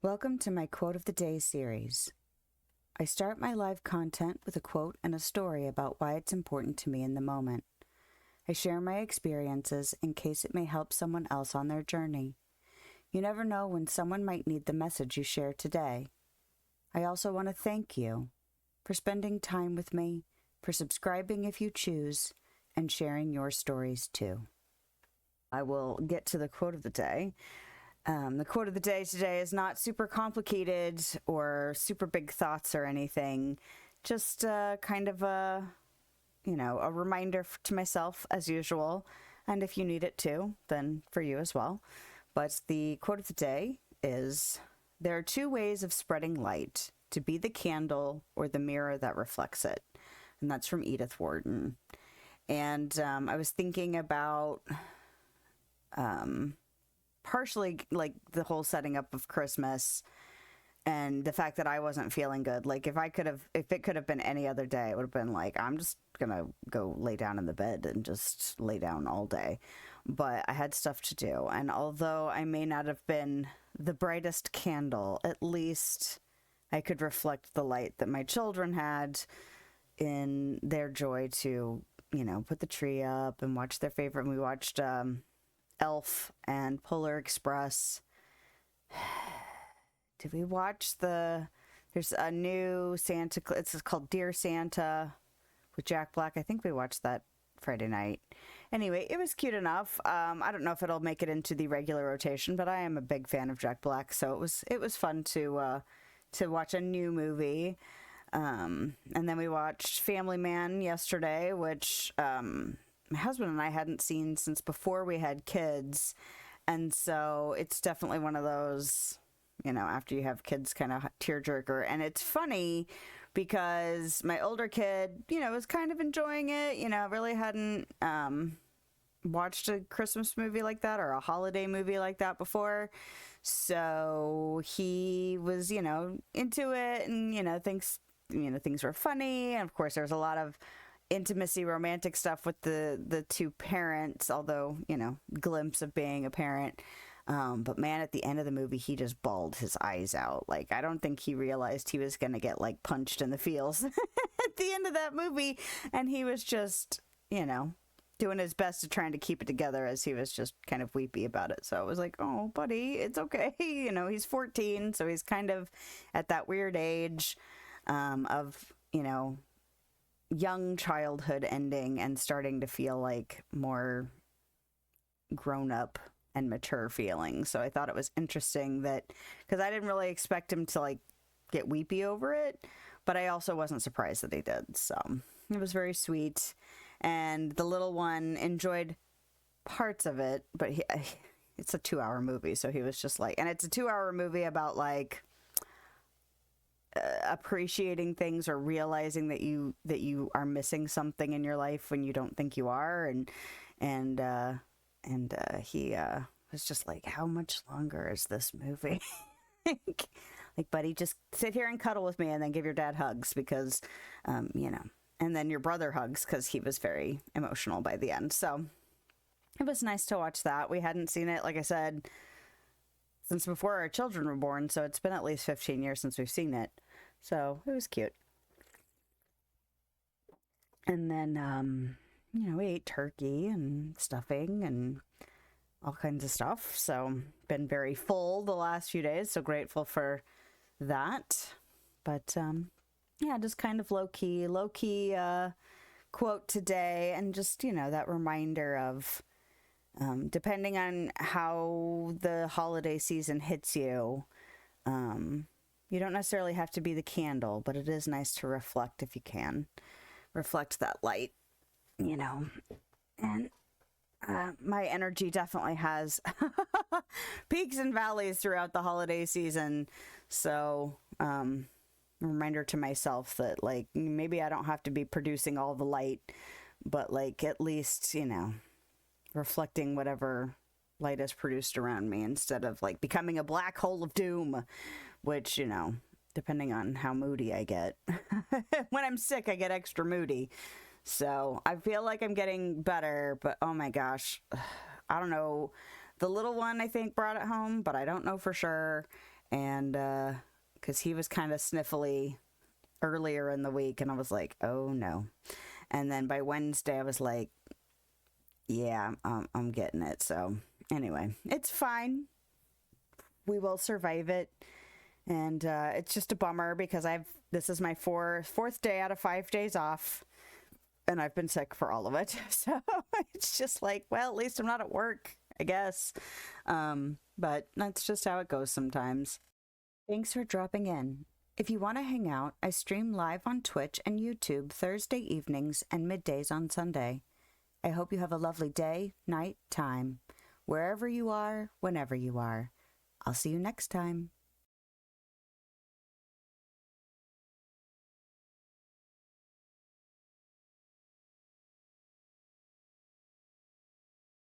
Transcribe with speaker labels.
Speaker 1: Welcome to my Quote of the Day series. I start my live content with a quote and a story about why it's important to me in the moment. I share my experiences in case it may help someone else on their journey. You never know when someone might need the message you share today. I also want to thank you for spending time with me, for subscribing if you choose, and sharing your stories too. I will get to the quote of the day. The quote of the day today is not super complicated or super big thoughts or anything. Just kind of a reminder to myself as usual. And if you need it too, then for you as well. But the quote of the day is, there are two ways of spreading light, to be the candle or the mirror that reflects it. And that's from Edith Wharton. And I was thinking about partially like the whole setting up of Christmas and the fact that I wasn't feeling good. Like if it could have been any other day, it would have been like, I'm just gonna go lay down in the bed and just lay down all day. But I had stuff to do. And although I may not have been the brightest candle, at least I could reflect the light that my children had in their joy to, put the tree up and watch their favorite. We watched Elf and Polar Express. Did we watch there's a new Santa, it's called Dear Santa with Jack Black. I think we watched that Friday night. Anyway, it was cute enough. I don't know if it'll make it into the regular rotation, but I am a big fan of Jack Black, so it was fun to watch a new movie. And then we watched Family Man yesterday, which my husband and I hadn't seen since before we had kids. And so it's definitely one of those, after you have kids, kind of tearjerker. And it's funny because my older kid, was kind of enjoying it, really hadn't watched a Christmas movie like that or a holiday movie like that before. So he was, into it and, things were funny. And of course, there was a lot of intimacy, romantic stuff with the two parents, although, glimpse of being a parent. But man, at the end of the movie, he just bawled his eyes out. Like, I don't think he realized he was going to get like punched in the feels at the end of that movie. And he was just, doing his best to trying to keep it together as he was just kind of weepy about it. So I was like, oh, buddy, it's okay. He's 14. So he's kind of at that weird age of, young childhood ending and starting to feel like more grown up and mature feelings. So I thought it was interesting that, because I didn't really expect him to like get weepy over it, but I also wasn't surprised that he did. So it was very sweet. And the little one enjoyed parts of it, but it's a 2-hour movie. So he was just like, and it's a 2-hour movie about like appreciating things or realizing that you are missing something in your life when you don't think you are, and he was just like, how much longer is this movie? like, buddy, just sit here and cuddle with me and then give your dad hugs because and then your brother hugs, because he was very emotional by the end. So it was nice to watch that. We hadn't seen it, like I said, since before our children were born, so it's been at least 15 years since we've seen it. So it was cute. And then, we ate turkey and stuffing and all kinds of stuff. So been very full the last few days. So grateful for that. But, just kind of low-key quote today. And just, that reminder of, depending on how the holiday season hits you, you don't necessarily have to be the candle, but it is nice to reflect if you can. Reflect that light, And my energy definitely has peaks and valleys throughout the holiday season. So, reminder to myself that, like, maybe I don't have to be producing all the light, but, like, at least, reflecting whatever light is produced around me instead of, like, becoming a black hole of doom, which, depending on how moody I get. When I'm sick, I get extra moody. So I feel like I'm getting better, but oh my gosh, I don't know. The little one, I think, brought it home, but I don't know for sure. and because he was kind of sniffly earlier in the week, and I was like, oh no. And then by Wednesday, I was like, yeah, I'm getting it. So anyway, it's fine. We will survive it. And it's just a bummer because this is my fourth day out of 5 days off, and I've been sick for all of it. So it's just like, well, at least I'm not at work, I guess. But that's just how it goes sometimes. Thanks for dropping in. If you want to hang out, I stream live on Twitch and YouTube Thursday evenings and middays on Sunday. I hope you have a lovely day, night, time, wherever you are, whenever you are. I'll see you next time.